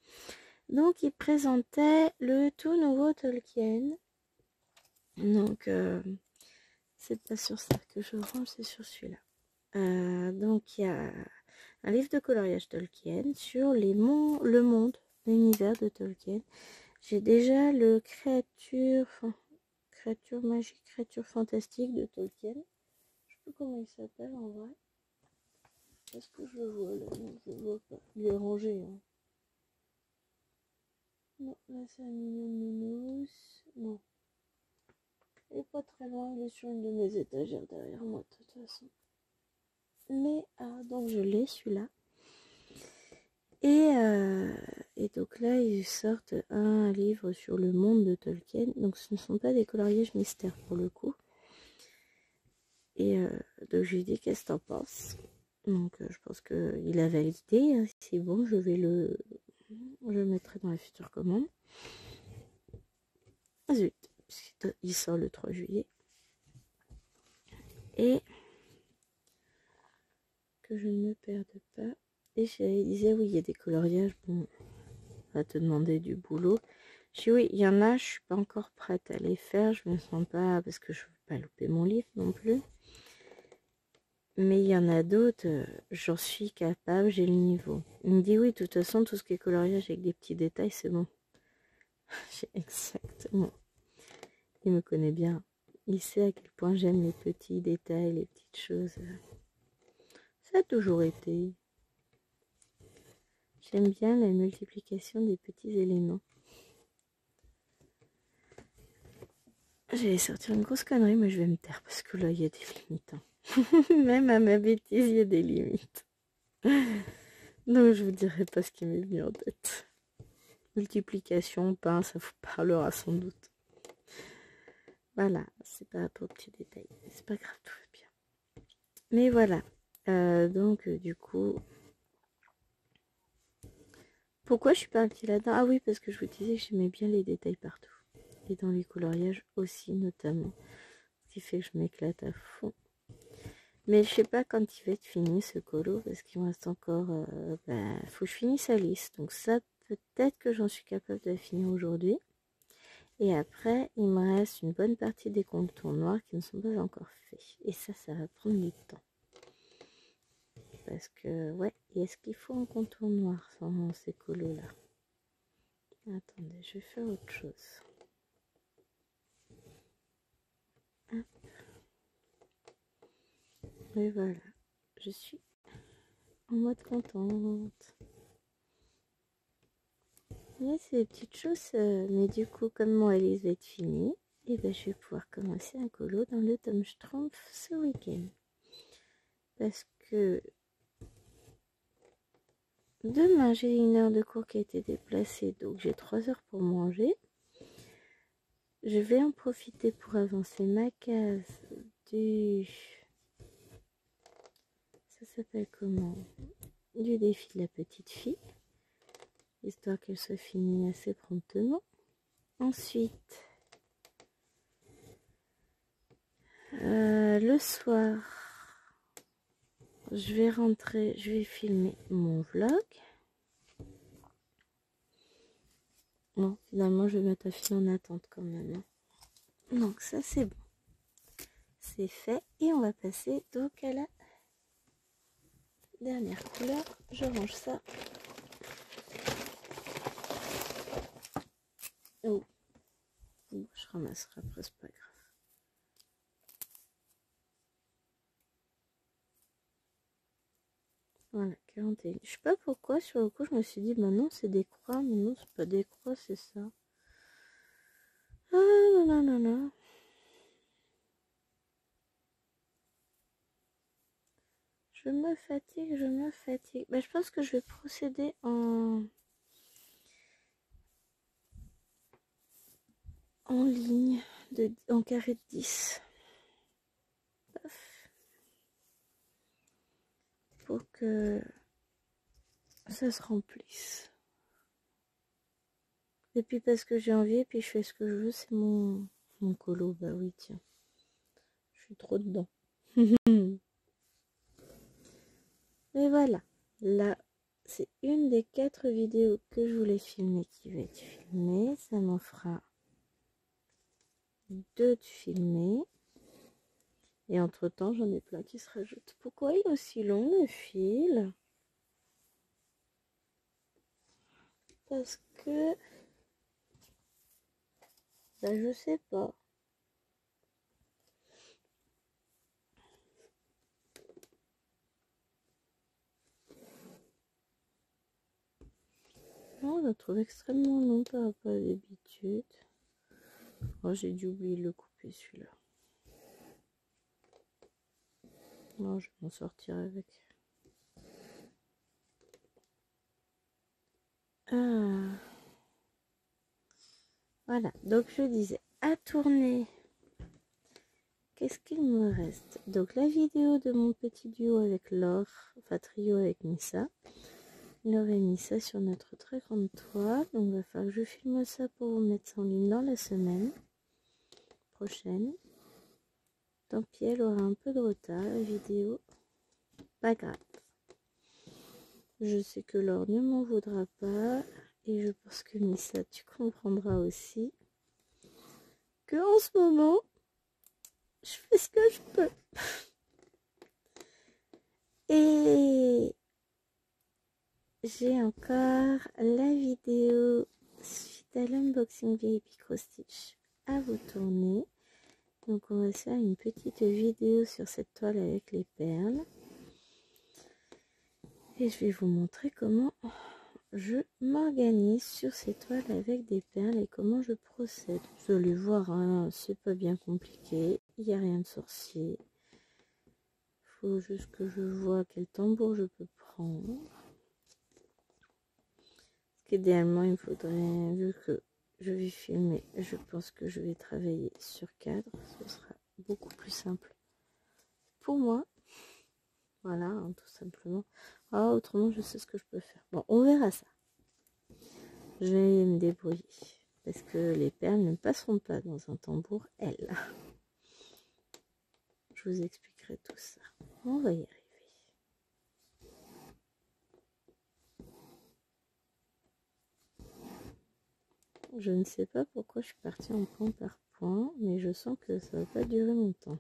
Donc il présentait le tout nouveau Tolkien. Donc c'est pas sur ça que je range, c'est sur celui-là. Donc il y a un livre de coloriage Tolkien sur le monde, l'univers de Tolkien. J'ai déjà le créature magique, créature fantastique de Tolkien. Je sais plus comment il s'appelle en vrai. Est-ce que je le vois là? Non, je le vois pas. Il est rangé. Hein. Non, là c'est un mignon de nounours. Non. Il est pas très loin, il est sur une de mes étagères derrière moi de toute façon. Mais, donc je l'ai celui-là. Et donc là, ils sortent un livre sur le monde de Tolkien. Donc ce ne sont pas des coloriages mystères pour le coup. Et donc je lui ai dit, qu'est-ce que t'en penses? Donc je pense qu'il a validé. Hein. Si c'est bon, je le mettrai dans la future commande. Ah zut, il sort le 3 juillet. Et que je ne me perde pas. Et je disais, oui, il y a des coloriages. Bon, on va te demander du boulot. Je dis, oui, il y en a, je suis pas encore prête à les faire. Je me sens pas, parce que je veux pas louper mon livre non plus. Mais il y en a d'autres, j'en suis capable, j'ai le niveau. Il me dit, oui, de toute façon, tout ce qui est coloriage avec des petits détails, c'est bon. J'ai exactement. Il me connaît bien. Il sait à quel point j'aime les petits détails, les petites choses. Ça a toujours été. J'aime bien la multiplication des petits éléments. J'allais sortir une grosse connerie, mais je vais me taire parce que là, il y a des limites. Hein. Même à ma bêtise, il y a des limites. Donc, je vous dirai pas ce qui m'est venu en tête. Multiplication, pain, ça vous parlera sans doute. Voilà, c'est pas pour petits détails. C'est pas grave, tout va bien. Mais voilà. Donc, du coup... Pourquoi je suis partie là-dedans? Ah oui, parce que je vous disais que j'aimais bien les détails partout. Et dans les coloriages aussi, notamment. Ce qui fait que je m'éclate à fond. Mais je sais pas quand il va être fini ce colo, parce qu'il me reste encore... faut que je finisse la liste. Donc ça, peut-être que j'en suis capable de la finir aujourd'hui. Et après, il me reste une bonne partie des contours noirs qui ne sont pas encore faits. Et ça va prendre du temps. Parce que, ouais, est-ce qu'il faut un contour noir sans ces colos-là? Attendez, je vais faire autre chose. Hop. Et voilà, je suis en mode contente. Ouais, c'est des petites choses, mais du coup, comme mon Alice va être finie, et ben, je vais pouvoir commencer un colo dans le Tom Schtroumpf ce week-end. Parce que demain, j'ai une heure de cours qui a été déplacée, donc j'ai 3 heures pour manger. Je vais en profiter pour avancer ma case du... Ça s'appelle comment? Du défi de la petite fille. Histoire qu'elle soit finie assez promptement. Ensuite, le soir, je vais rentrer, je vais filmer mon vlog. Bon, finalement, je vais mettre la fille en attente quand même. Hein. Donc ça, c'est bon. C'est fait. Et on va passer donc à la dernière couleur. Je range ça. Oh. Bon, je ramasserai après, c'est pas grave. Voilà, 41. Je sais pas pourquoi, sur le coup, je me suis dit, bah non, c'est des croix. Mais non, c'est pas des croix, c'est ça. Ah, non, non, non, non. Je me fatigue, je me fatigue. Bah, je pense que je vais procéder en ligne, en carré de 10. Paf. Pour que ça se remplisse. Et puis parce que j'ai envie, et puis je fais ce que je veux, c'est mon colo. Bah oui, tiens. Je suis trop dedans. Mais voilà. Là, c'est une des 4 vidéos que je voulais filmer qui va être filmée. Ça m'en fera 2 de filmer. Et entre temps, j'en ai plein qui se rajoutent. Pourquoi il est aussi long le fil? Parce que... bah, je sais pas. Non, je le trouve extrêmement long par rapport à d'habitude. Oh, j'ai dû oublier de le couper celui-là. Non, je vais m'en sortir avec. Ah. Voilà, donc je disais à tourner qu'est-ce qu'il me reste? Donc la vidéo de mon petit duo avec Laure, enfin trio avec Missa. Il aurait mis ça sur notre très grande toile. Donc il va falloir que je filme ça pour vous mettre ça en ligne dans la semaine prochaine. Tant pis, elle aura un peu de retard, la vidéo. Pas grave. Je sais que Laure ne m'en voudra pas. Et je pense que Missa, tu comprendras aussi que en ce moment, je fais ce que je peux. Et j'ai encore la vidéo suite à l'unboxing VIP Cross Stitch à vous tourner. Donc on va se faire une petite vidéo sur cette toile avec les perles. Et je vais vous montrer comment je m'organise sur ces toiles avec des perles et comment je procède. Vous allez voir, hein, c'est pas bien compliqué, il n'y a rien de sorcier. Il faut juste que je vois quel tambour je peux prendre. Parce qu'idéalement, il me faudrait, vu que je vais filmer, je pense que je vais travailler sur cadre. Ce sera beaucoup plus simple pour moi. Voilà, hein, tout simplement. Ah, autrement, je sais ce que je peux faire. Bon, on verra ça. Je vais me débrouiller. Parce que les perles ne passeront pas dans un tambour L. Je vous expliquerai tout ça. On va y arriver. Je ne sais pas pourquoi je suis partie en point par point, mais je sens que ça va pas durer longtemps.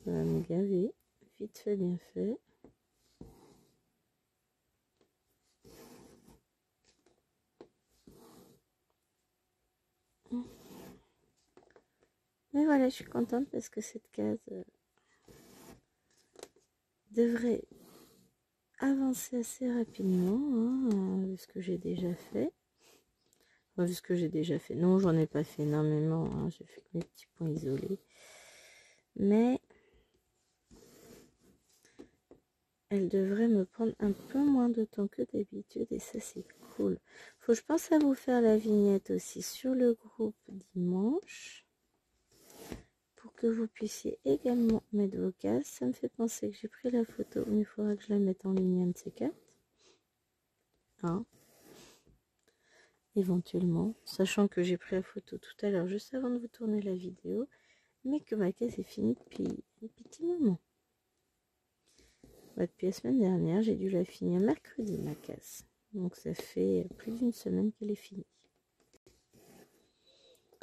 Ça va me gaver. Vite fait, bien fait. Mais voilà, je suis contente parce que cette case devrait avancer assez rapidement, hein, vu ce que j'ai déjà fait. Enfin, vu ce que j'ai déjà fait. Non, j'en ai pas fait énormément, hein, j'ai fait que mes petits points isolés. Mais elle devrait me prendre un peu moins de temps que d'habitude et ça c'est cool. Faut que je pense à vous faire la vignette aussi sur le groupe dimanche pour que vous puissiez également mettre vos cases. Ça me fait penser que j'ai pris la photo, mais il faudra que je la mette en ligne un de ces quatre. Hein, éventuellement, sachant que j'ai pris la photo tout à l'heure juste avant de vous tourner la vidéo, mais que ma case est finie depuis un petit moment. Depuis la semaine dernière, j'ai dû la finir mercredi, ma case. Donc ça fait plus d'une semaine qu'elle est finie.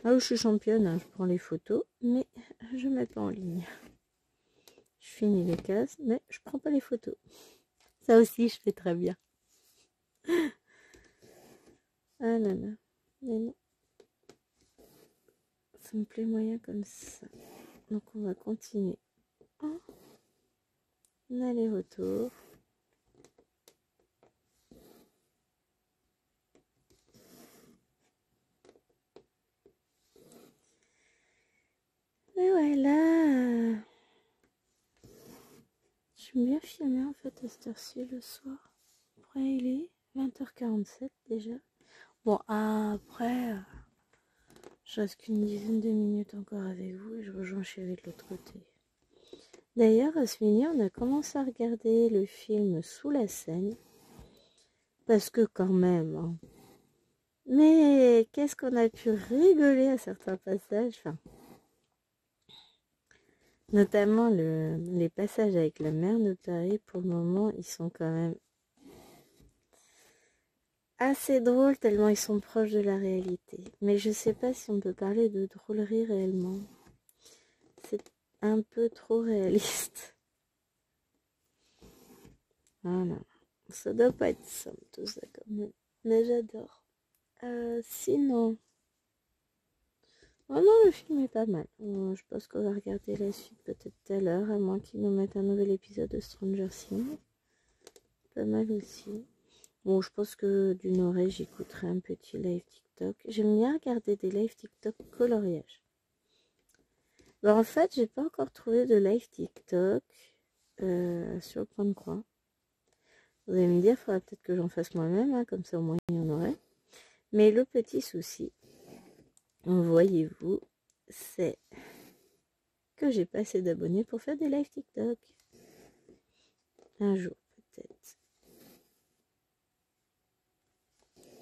Ah, je suis championne, hein, je prends les photos, mais je ne mets pas en ligne. Je finis les cases, mais je prends pas les photos. Ça aussi, je fais très bien. Ah là là, mais non. Ça me plaît moyen comme ça. Donc on va continuer. On aller-retour. Et voilà. J'aime bien filmer en fait à cette heure-ci le soir. Après il est 20h47 déjà. Bon après, je reste qu'une dizaine de minutes encore avec vous et je rejoins chérie de l'autre côté. D'ailleurs, à ce midi, on a commencé à regarder le film Sous la Seine. Parce que quand même, hein. Mais qu'est-ce qu'on a pu rigoler à certains passages, enfin, notamment les passages avec la mère de Paris, pour le moment, ils sont quand même assez drôles, tellement ils sont proches de la réalité. Mais je sais pas si on peut parler de drôlerie réellement. C'est un peu trop réaliste. Voilà. Ça doit pas être simple tout ça quand même. Mais j'adore. Sinon... Oh non, le film est pas mal. Je pense qu'on va regarder la suite peut-être tout à l'heure, à moins qu'ils nous mettent un nouvel épisode de Stranger Things. Pas mal aussi. Bon, je pense que d'une oreille, j'écouterai un petit live TikTok. J'aime bien regarder des live TikTok coloriage. Alors en fait, j'ai pas encore trouvé de live TikTok sur le point de croix. Vous allez me dire, il faudra peut-être que j'en fasse moi-même, hein, comme ça au moins il y en aurait. Mais le petit souci, voyez-vous, c'est que j'ai pas assez d'abonnés pour faire des lives TikTok. Un jour, peut-être.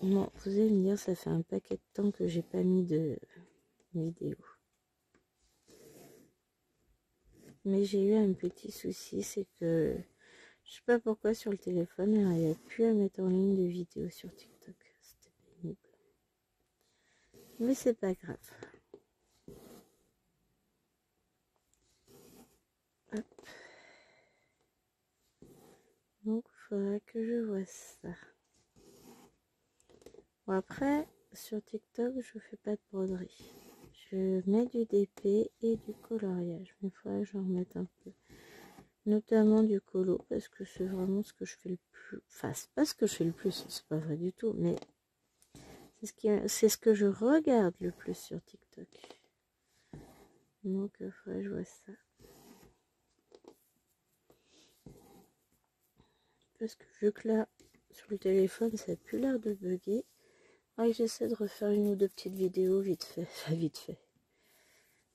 Bon, vous allez me dire, ça fait un paquet de temps que j'ai pas mis de vidéo. Mais j'ai eu un petit souci, c'est que je sais pas pourquoi sur le téléphone, il n'y a plus à mettre en ligne de vidéos sur TikTok. C'était pénible. Mais c'est pas grave. Hop. Donc, il faudra que je vois ça. Bon, après, sur TikTok, je fais pas de broderie. Je mets du DP et du coloriage. Mais il faudra que j'en remette un peu. Notamment du colo, parce que c'est vraiment ce que je fais le plus. Enfin, c'est pas ce que je fais le plus, c'est pas vrai du tout, mais c'est ce que je regarde le plus sur TikTok. Donc, il faudrait que je vois ça. Parce que vu que là, sur le téléphone, ça n'a plus l'air de bugger. J'essaie de refaire une ou deux petites vidéos vite fait. Enfin, vite fait.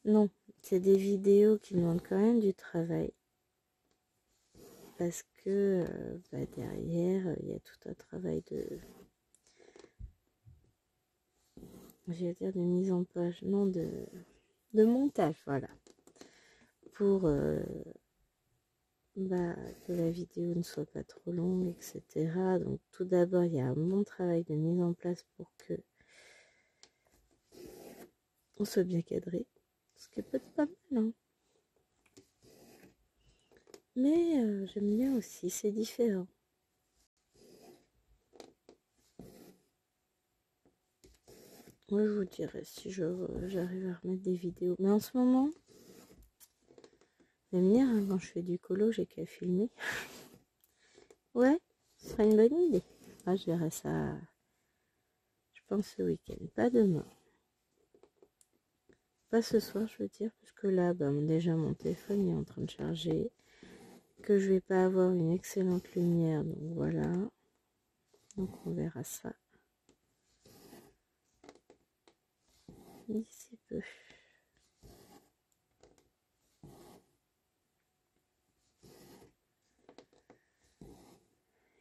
Non, c'est des vidéos qui demandent quand même du travail. Parce que derrière, il y a tout un travail de... J'allais dire de mise en page, non, de montage, voilà. Pour que la vidéo ne soit pas trop longue, etc. Donc tout d'abord, il y a un bon travail de mise en place pour que on soit bien cadré. Ce qui peut être pas mal, hein. Mais j'aime bien aussi, c'est différent. Moi, je vous dirai si j'arrive à remettre des vidéos. Mais en ce moment, j'aime bien, hein, quand je fais du colo, j'ai qu'à filmer. Ouais, ce serait une bonne idée. Moi, je verrai ça, je pense, ce week-end. Pas demain. Pas ce soir, je veux dire, parce que là, déjà, mon téléphone est en train de charger. Que je vais pas avoir une excellente lumière, donc voilà. Donc, on verra ça d'ici peu.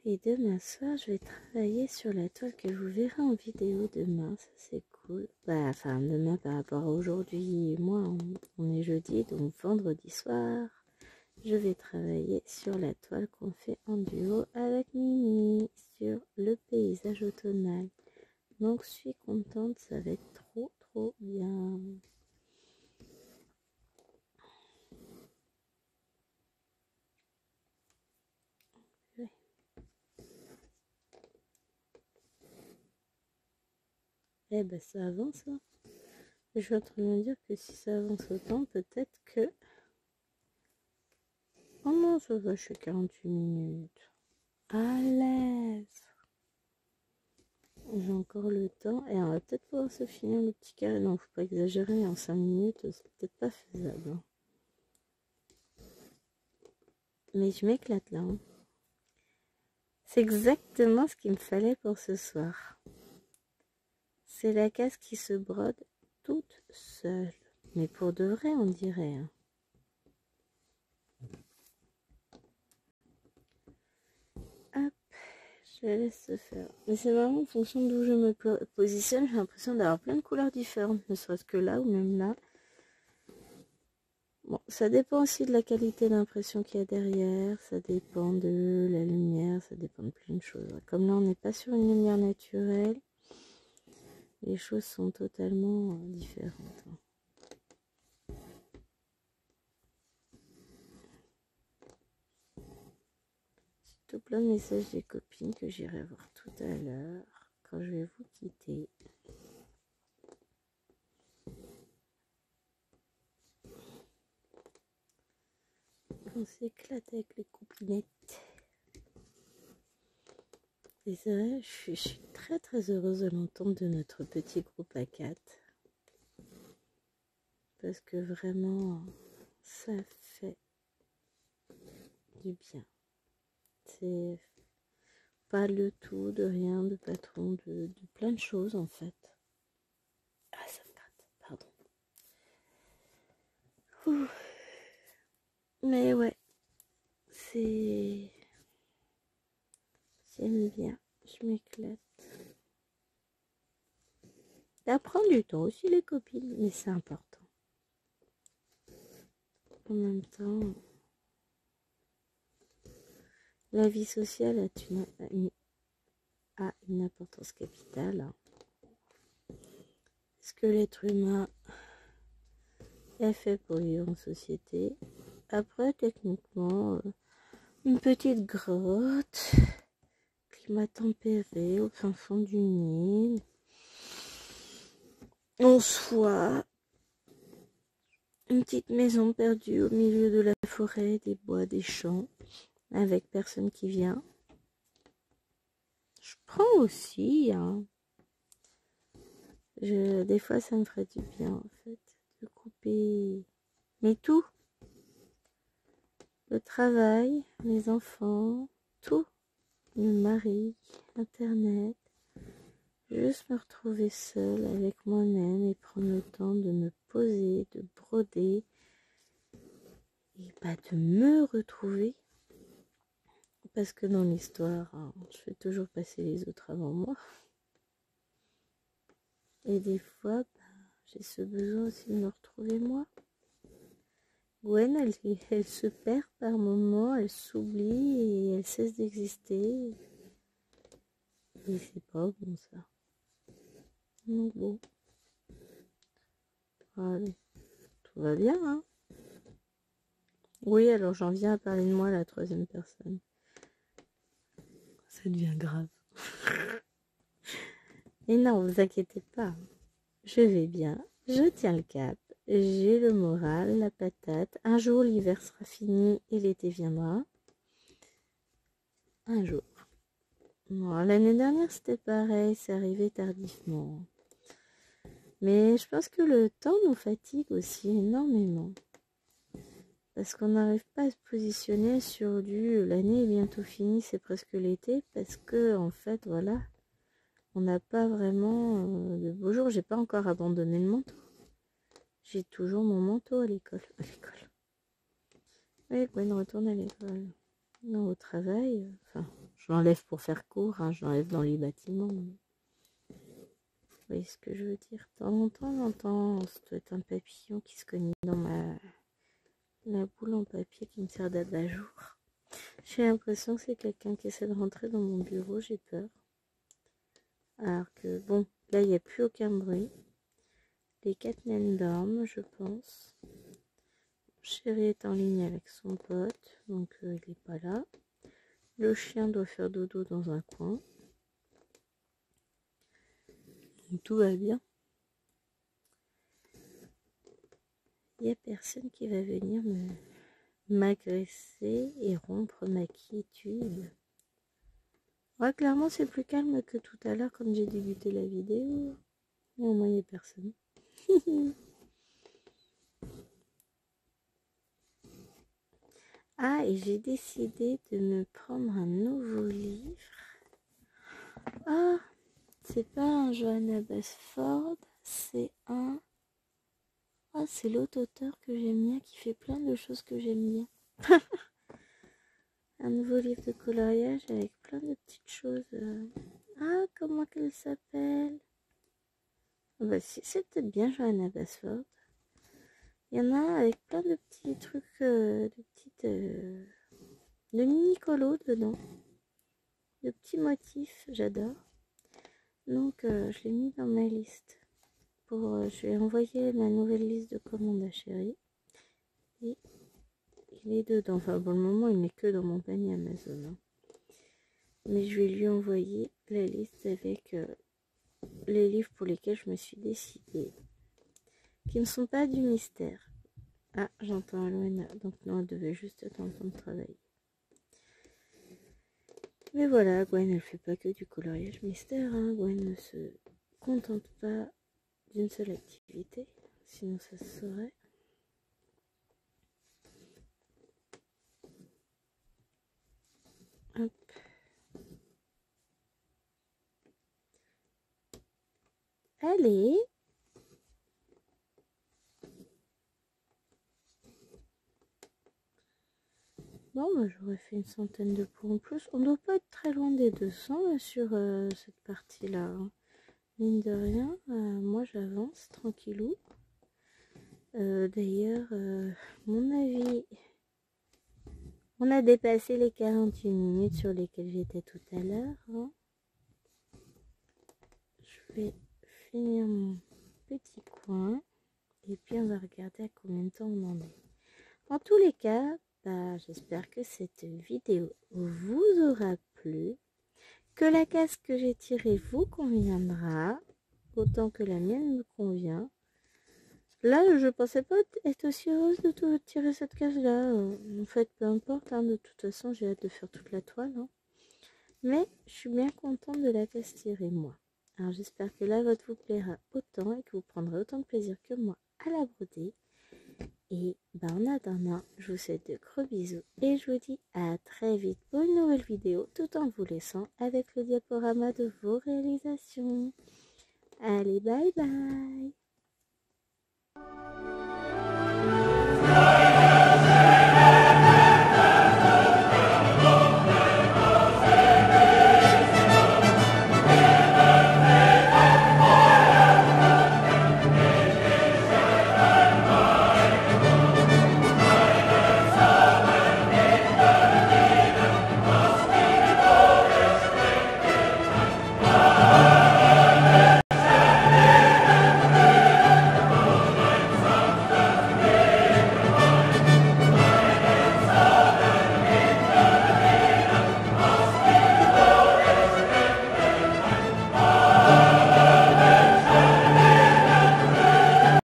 Et demain soir, je vais travailler sur la toile que vous verrez en vidéo demain. Ça, c'est cool. Enfin, demain par rapport à aujourd'hui. Moi, on est jeudi, donc vendredi soir, je vais travailler sur la toile qu'on fait en duo avec Mimi sur le paysage automnal. Donc, je suis contente. Ça va être trop, trop bien. Ouais. Eh ben, ça avance, hein. Je suis en train de me dire que si ça avance autant, peut-être que... Oh non, ça va, je suis 48 minutes. À l'aise. J'ai encore le temps. Et on va peut-être pouvoir se finir le petit carré. Non, faut pas exagérer. En 5 minutes, c'est peut-être pas faisable, hein. Mais je m'éclate là, hein. C'est exactement ce qu'il me fallait pour ce soir. C'est la case qui se brode toute seule. Mais pour de vrai, on dirait, hein. Hop, je la laisse se faire. Mais c'est vraiment en fonction d'où je me positionne, j'ai l'impression d'avoir plein de couleurs différentes, ne serait-ce que là ou même là. Bon, ça dépend aussi de la qualité d'impression qu'il y a derrière, ça dépend de la lumière, ça dépend de plein de choses. Comme là, on n'est pas sur une lumière naturelle, les choses sont totalement différentes. Tout plein de messages des copines que j'irai voir tout à l'heure quand je vais vous quitter. On s'éclate avec les copinettes. Et c'est vrai, je suis très très heureuse de l'entendre de notre petit groupe à 4. Parce que vraiment, ça fait du bien. C'est pas le tout de rien, de patron, de plein de choses en fait. Ah, ça me gratte, pardon. beaucoup. Mais ouais, c'est... J'aime bien, je m'éclate. Ça prend du temps aussi les copines, mais c'est important. En même temps, la vie sociale a une importance capitale. Est-ce que l'être humain est fait pour vivre en société? Après, techniquement, une petite grotte, climat tempéré au fin fond du Nil, en soi, une petite maison perdue au milieu de la forêt, des bois, des champs, avec personne qui vient. Je prends aussi, hein. Des fois, ça me ferait du bien, en fait, de couper. Mais tout, le travail, les enfants, tout, le mari, Internet, juste me retrouver seule avec moi-même et prendre le temps de me poser, de broder et pas de me retrouver. Parce que dans l'histoire, hein, je fais toujours passer les autres avant moi. Et des fois, j'ai ce besoin aussi de me retrouver moi. Gwen, elle se perd par moments, elle s'oublie et elle cesse d'exister. Et c'est pas bon ça. Donc bon. Allez, tout va bien, hein. Oui, alors j'en viens à parler de moi à la troisième personne. Ça devient grave. Et non, vous inquiétez pas. Je vais bien, je tiens le cap, j'ai le moral, la patate. Un jour l'hiver sera fini et l'été viendra. Un jour. Bon, l'année dernière c'était pareil, c'est arrivé tardivement. Mais je pense que le temps nous fatigue aussi énormément. Parce qu'on n'arrive pas à se positionner sur l'année est bientôt finie, c'est presque l'été. Parce que en fait, voilà, on n'a pas vraiment de beaux jours. J'ai pas encore abandonné le manteau. J'ai toujours mon manteau à l'école. Oui, Gwen retourne à l'école. Non, au travail. Enfin, je l'enlève pour faire court, hein, je l'enlève dans les bâtiments. Vous voyez ce que je veux dire? De temps en temps, j'entends, ça doit être un papillon qui se cogne dans la boule en papier qui me sert d'abat-jour. J'ai l'impression que c'est quelqu'un qui essaie de rentrer dans mon bureau, j'ai peur. Alors que, bon, là, il n'y a plus aucun bruit. Les 4 naines dorment, je pense. Chéri est en ligne avec son pote, donc il n'est pas là. Le chien doit faire dodo dans un coin. Donc, tout va bien. Il n'y a personne qui va venir m'agresser et rompre ma quiétude. Ouais, clairement, c'est plus calme que tout à l'heure quand j'ai débuté la vidéo. Mais au moins, il n'y a personne. Ah, et j'ai décidé de me prendre un nouveau livre. Ah, c'est pas un Johanna Basford, c'est un... Ah, c'est l'autre auteur que j'aime bien, qui fait plein de choses que j'aime bien. Un nouveau livre de coloriage avec plein de petites choses. Ah, comment qu'elle s'appelle? Bah, c'est peut-être bien Johanna Basford. Il y en a un avec plein de petits trucs, de mini-colos dedans. De petits motifs, j'adore. Donc, je l'ai mis dans ma liste. Je vais envoyer ma nouvelle liste de commandes à Chéri. Et il est dedans. Enfin, pour le moment, il n'est que dans mon panier Amazon. Hein. Mais je vais lui envoyer la liste avec les livres pour lesquels je me suis décidée. Qui ne sont pas du mystère. Ah, j'entends Aloana. Donc non, elle devait juste être en train de travailler. Mais voilà, Gwen, elle fait pas que du coloriage mystère. Hein. Gwen ne se contente pas d'une seule activité. Sinon, ça se saurait. Hop. Allez. Non, moi j'aurais fait une centaine de pots en plus. On doit pas être très loin des 200 là, sur cette partie-là, hein. Mine de rien, moi j'avance tranquillou. D'ailleurs, mon avis, on a dépassé les 48 minutes sur lesquelles j'étais tout à l'heure, hein. Je vais finir mon petit coin et puis on va regarder à combien de temps on en est. En tous les cas, j'espère que cette vidéo vous aura plu, que la case que j'ai tirée vous conviendra autant que la mienne me convient. Là, je pensais pas être aussi heureuse de tirer cette case-là. En fait, peu importe, hein, de toute façon, j'ai hâte de faire toute la toile, hein. Mais je suis bien contente de la case tirée, moi. Alors, j'espère que la vôtre vous plaira autant et que vous prendrez autant de plaisir que moi à la broder. Et en attendant, je vous souhaite de gros bisous et je vous dis à très vite pour une nouvelle vidéo, tout en vous laissant avec le diaporama de vos réalisations. Allez, bye bye!